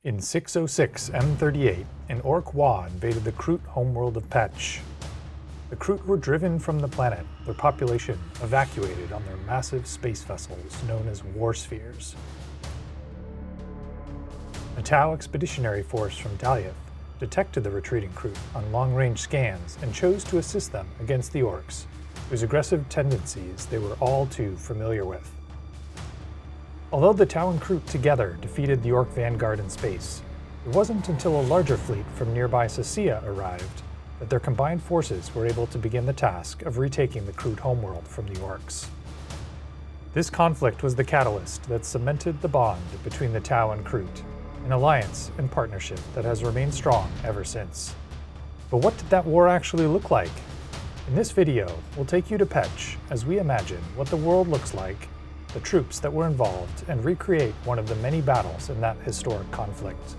In 606 M38, an Ork Wa invaded the Kroot homeworld of Pech. The Kroot were driven from the planet, their population evacuated on their massive space vessels known as war spheres. A Tau expeditionary force from Daliath detected the retreating Kroot on long-range scans and chose to assist them against the Orcs, whose aggressive tendencies they were all too familiar with. Although the Tau and Kroot together defeated the Orc vanguard in space, it wasn't until a larger fleet from nearby Sasia arrived that their combined forces were able to begin the task of retaking the Kroot homeworld from the Orcs. This conflict was the catalyst that cemented the bond between the Tau and Kroot, an alliance and partnership that has remained strong ever since. But what did that war actually look like? In this video, we'll take you to Pech as we imagine what the world looks like, the troops that were involved, and recreate one of the many battles in that historic conflict.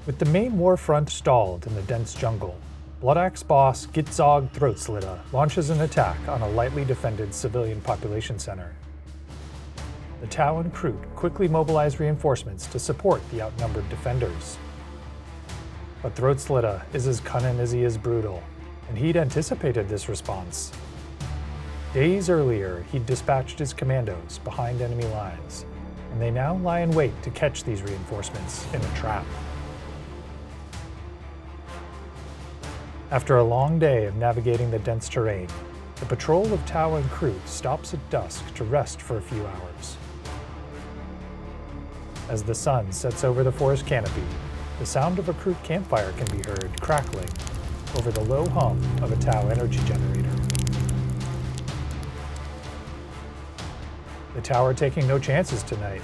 With the main war front stalled in the dense jungle, Ork Boss Gitzob Throatslasha launches an attack on a lightly defended civilian population center. The Tau and Kroot quickly mobilize reinforcements to support the outnumbered defenders. But Throatslasha is as cunning as he is brutal, and he'd anticipated this response. Days earlier, he'd dispatched his commandos behind enemy lines, and they now lie in wait to catch these reinforcements in a trap. After a long day of navigating the dense terrain, the patrol of Tau and Kroot stops at dusk to rest for a few hours. As the sun sets over the forest canopy, the sound of a Kroot campfire can be heard crackling over the low hum of a Tau energy generator. The Tau are taking no chances tonight,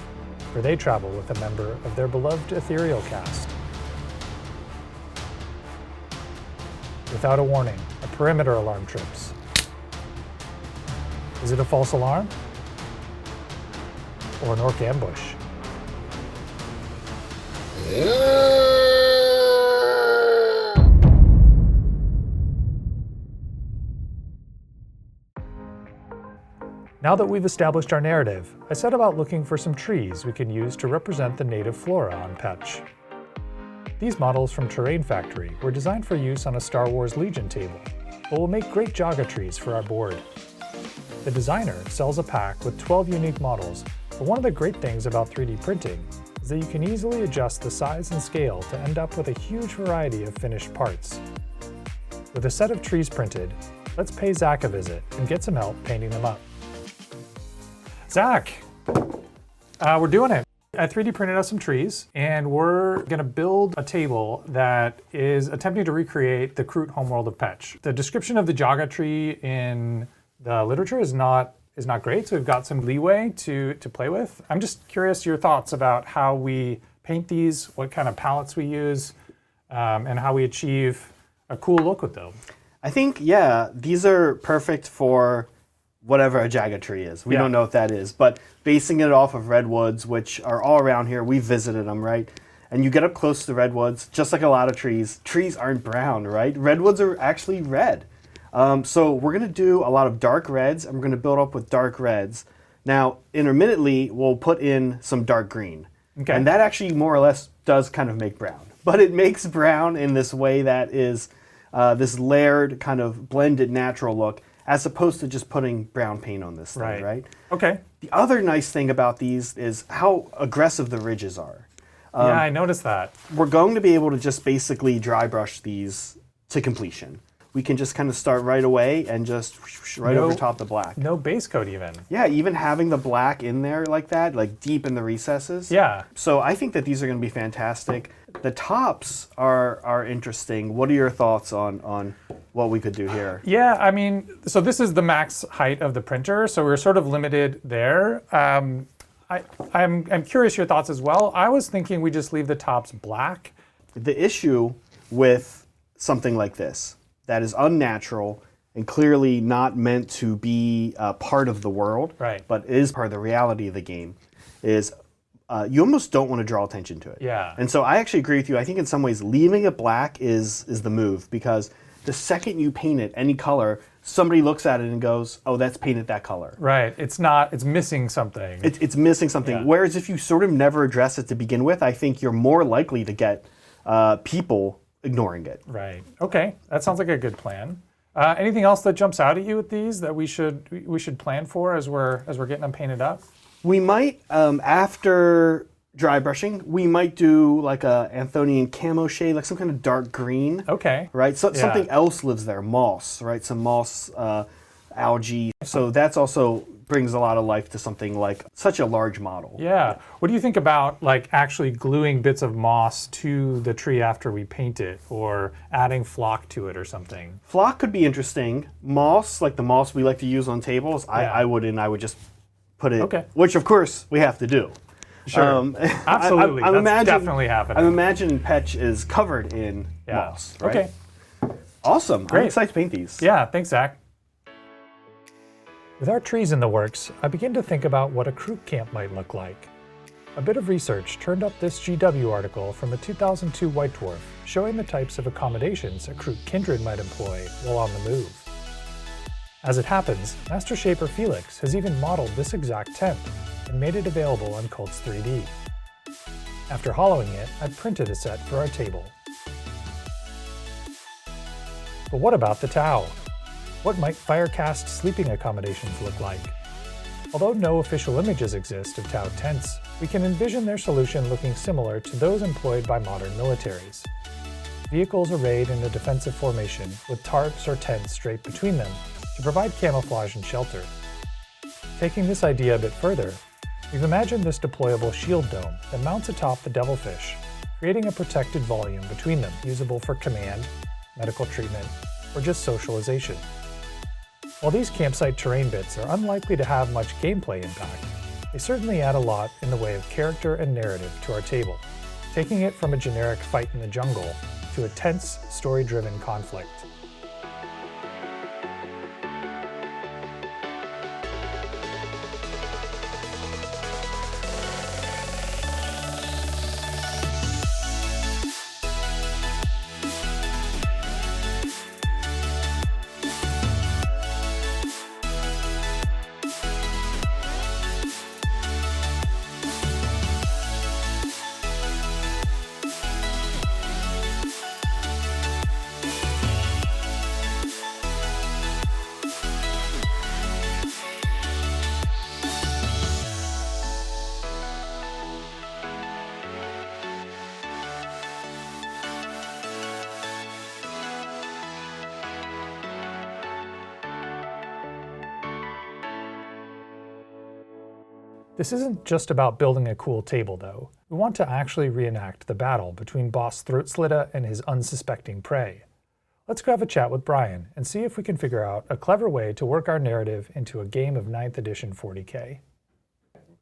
for they travel with a member of their beloved ethereal caste. Without a warning, a perimeter alarm trips. Is it a false alarm? Or an Orc ambush? Now that we've established our narrative, I set about looking for some trees we can use to represent the native flora on Pech. These models from Terrain Factory were designed for use on a Star Wars Legion table, but will make great Jaga trees for our board. The designer sells a pack with 12 unique models, but one of the great things about 3D printing is that you can easily adjust the size and scale to end up with a huge variety of finished parts. With a set of trees printed, let's pay Zach a visit and get some help painting them up. Zach, we're doing it. I 3D printed out some trees, and we're gonna build a table that is attempting to recreate the Kroot homeworld of Pech. The description of the Jaga tree in the literature is not great, so we've got some leeway to play with. I'm just curious your thoughts about how we paint these, what kind of palettes we use, and how we achieve a cool look with them. I think, yeah, these are perfect for whatever a Jaga tree is. We don't know what that is, but basing it off of redwoods, which are all around here, we visited them, right? And you get up close to the redwoods, just like a lot of trees. Trees aren't brown, right? Redwoods are actually red. So we're gonna do a lot of dark reds, and we're gonna build up with dark reds. Now, intermittently, we'll put in some dark green. Okay. And that actually more or less does kind of make brown. But it makes brown in this way that is this layered, kind of blended natural look, as opposed to just putting brown paint on this thing, right? Okay. The other nice thing about these is how aggressive the ridges are. Yeah, I noticed that. We're going to be able to just basically dry brush these to completion. We can just kind of start right away and just right over top the black. No base coat even. Yeah, even having the black in there like that, like deep in the recesses. Yeah. So I think that these are going to be fantastic. The tops are interesting. What are your thoughts on what we could do here? Yeah, I mean, so this is the max height of the printer, so we're sort of limited there. I'm curious your thoughts as well. I was thinking we just leave the tops black. The issue with something like this that is unnatural and clearly not meant to be part of the world, right, but is part of the reality of the game, is you almost don't want to draw attention to it. Yeah. And so I actually agree with you. I think in some ways leaving it black is the move, because the second you paint it any color, somebody looks at it and goes, oh, that's painted that color. Right. It's missing something. It's missing something. Yeah. Whereas if you sort of never address it to begin with, I think you're more likely to get people ignoring it. Right. Okay. That sounds like a good plan. Anything else that jumps out at you with these that we should plan for as we're getting them painted up? We might, after dry brushing, we might do like a Anthonian camo shade, like some kind of dark green. Okay. Right? So, Yeah. Something else lives there, moss, right? Some moss, algae. So that's also brings a lot of life to something like such a large model. Yeah. What do you think about like actually gluing bits of moss to the tree after we paint it, or adding flock to it or something? Flock could be interesting. Moss, like the moss we like to use on tables, Yeah. I would just put it, Okay. which of course we have to do. Sure. Absolutely. That's definitely happening. I'm imagining Pech is covered in moss. Right? Okay. Awesome. Great. I'm excited to paint these. Yeah. Thanks, Zach. With our trees in the works, I begin to think about what a Kroot camp might look like. A bit of research turned up this GW article from a 2002 White Dwarf showing the types of accommodations a Kroot kindred might employ while on the move. As it happens, Master Shaper Felix has even modeled this exact tent and made it available on Cults 3D. After hollowing it, I printed a set for our table. But what about the Tau? What might Firecast sleeping accommodations look like? Although no official images exist of Tau tents, we can envision their solution looking similar to those employed by modern militaries. Vehicles arrayed in a defensive formation with tarps or tents draped between them to provide camouflage and shelter. Taking this idea a bit further, we've imagined this deployable shield dome that mounts atop the Devilfish, creating a protected volume between them usable for command, medical treatment, or just socialization. While these campsite terrain bits are unlikely to have much gameplay impact, they certainly add a lot in the way of character and narrative to our table, taking it from a generic fight in the jungle to a tense, story-driven conflict. This isn't just about building a cool table, though. We want to actually reenact the battle between Boss Throatslasha and his unsuspecting prey. Let's grab a chat with Brian and see if we can figure out a clever way to work our narrative into a game of 9th edition 40K.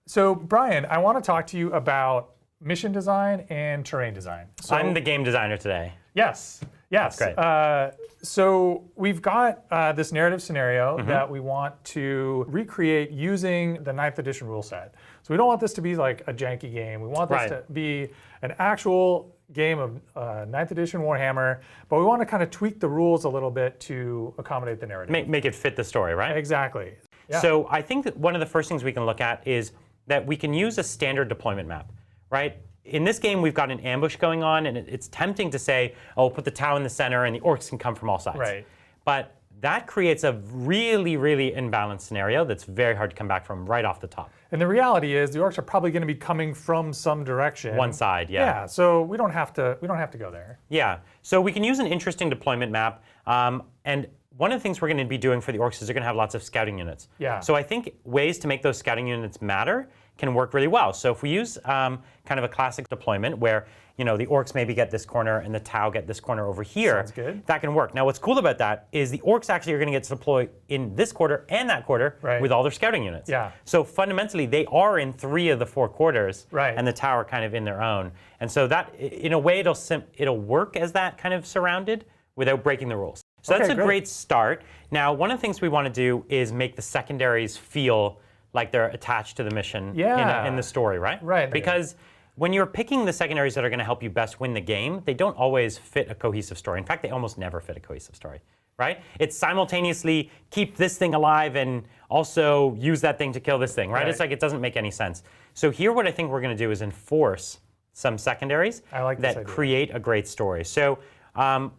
So, Brian, I want to talk to you about mission design and terrain design. So, I'm the game designer today. Yes. Yes. That's great. So we've got this narrative scenario that we want to recreate using the 9th edition rule set. So we don't want this to be like a janky game. We want this to be an actual game of 9th edition Warhammer, but we want to kind of tweak the rules a little bit to accommodate the narrative. Make it fit the story, right? Exactly. Yeah. So I think that one of the first things we can look at is that we can use a standard deployment map, right? In this game, we've got an ambush going on, and it's tempting to say, oh, put the Tau in the center, and the Orcs can come from all sides. Right. But that creates a really, really imbalanced scenario that's very hard to come back from right off the top. And the reality is, the Orcs are probably going to be coming from some direction. One side, yeah. Yeah. So we don't have to go there. Yeah. So we can use an interesting deployment map, and one of the things we're going to be doing for the Orcs is they're going to have lots of scouting units. Yeah. So I think ways to make those scouting units matter can work really well. So if we use kind of a classic deployment where the Orcs maybe get this corner and the Tau get this corner over here, Sounds good. that can work. Now what's cool about that is the Orcs actually are going to get to deploy in this quarter and that quarter with all their scouting units. Yeah. So fundamentally they are in 3 of the 4 quarters, and the Tau are kind of in their own. And so that, in a way, it'll work as that kind of surrounded without breaking the rules. So that's a great start. Now, one of the things we want to do is make the secondaries feel like they're attached to the mission in the story, right? Right. Because when you're picking the secondaries that are going to help you best win the game, they don't always fit a cohesive story. In fact, they almost never fit a cohesive story. right? It's simultaneously keep this thing alive and also use that thing to kill this thing, right? It's like it doesn't make any sense. So here what I think we're going to do is enforce some secondaries that create a great story. So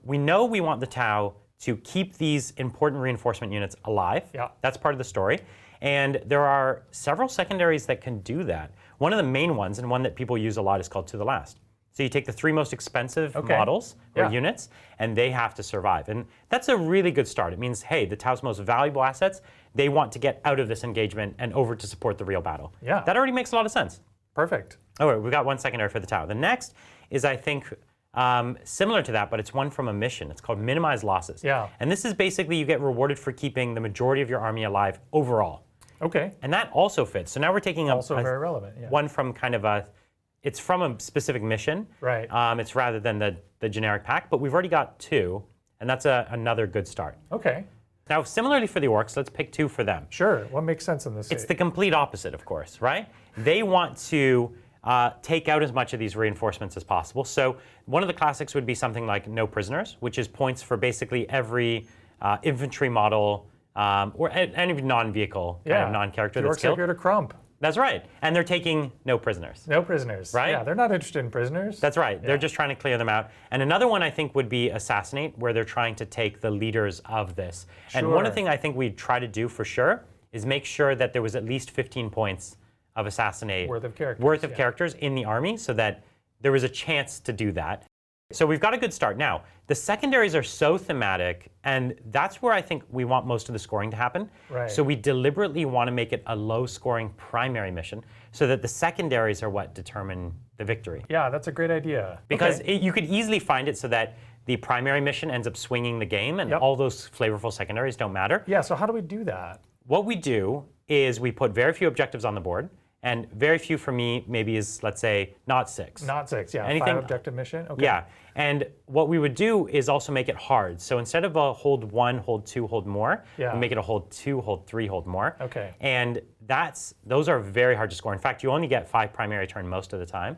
we know we want the Tau to keep these important reinforcement units alive. Yeah. That's part of the story. And there are several secondaries that can do that. One of the main ones, and one that people use a lot, is called To the Last. So you take the 3 most expensive models or units, and they have to survive. And that's a really good start. It means, hey, the Tau's most valuable assets, they want to get out of this engagement and over to support the real battle. Yeah. That already makes a lot of sense. Perfect. All right, we got one secondary for the Tau. The next is, I think, similar to that, but it's one from a mission. It's called Minimize Losses. Yeah. And this is basically you get rewarded for keeping the majority of your army alive overall. Okay. And that also fits. So now we're taking very relevant. Yeah. One from kind of it's from a specific mission. Right. It's rather than the generic pack, but we've already got 2, and that's another good start. Okay. Now, similarly for the Orcs, let's pick 2 for them. Sure. What makes sense in this? It's the complete opposite, of course, right? They want to take out as much of these reinforcements as possible. So one of the classics would be something like No Prisoners, which is points for basically every infantry model or any non-vehicle kind of non-character that's killed. Orcs are here to crump. That's right. And they're taking no prisoners. No prisoners. Right? Yeah, they're not interested in prisoners. That's right. Yeah. They're just trying to clear them out. And another one I think would be Assassinate, where they're trying to take the leaders of this. Sure. And one of the things I think we'd try to do for sure is make sure that there was at least 15 points of Assassinate worth of characters in the army so that there was a chance to do that. So we've got a good start. Now, the secondaries are so thematic, and that's where I think we want most of the scoring to happen. Right. So we deliberately want to make it a low-scoring primary mission so that the secondaries are what determine the victory. Yeah, that's a great idea. Because you could easily find it so that the primary mission ends up swinging the game, and all those flavorful secondaries don't matter. Yeah, so how do we do that? What we do is we put very few objectives on the board, and very few for me maybe is, let's say, not 6. Not 6, yeah. Anything, 5 objective mission? Okay. Yeah. And what we would do is also make it hard. So instead of a hold 1, hold 2, hold more, we make it a hold 2, hold 3, hold more. Okay. And those are very hard to score. In fact, you only get 5 primary turn most of the time.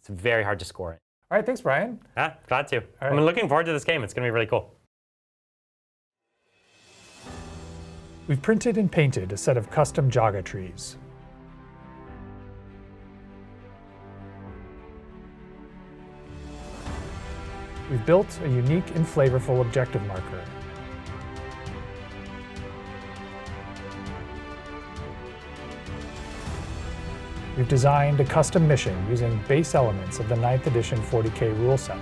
It's very hard to score it. All right, thanks, Brian. Glad to. Right. I'm looking forward to this game. It's going to be really cool. We've printed and painted a set of custom Jaga trees. We've built a unique and flavorful objective marker. We've designed a custom mission using base elements of the 9th edition 40K rule set.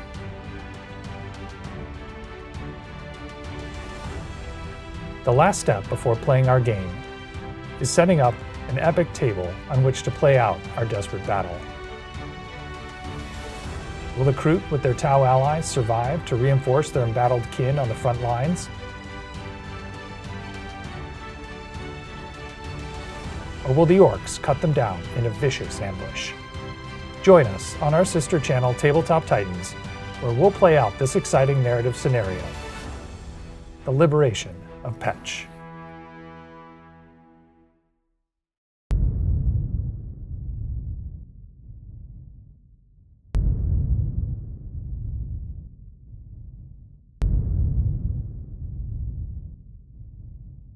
The last step before playing our game is setting up an epic table on which to play out our desperate battle. Will the Kroot with their Tau allies survive to reinforce their embattled kin on the front lines? Or will the Orcs cut them down in a vicious ambush? Join us on our sister channel Tabletop Titans, where we'll play out this exciting narrative scenario, the liberation of Pech.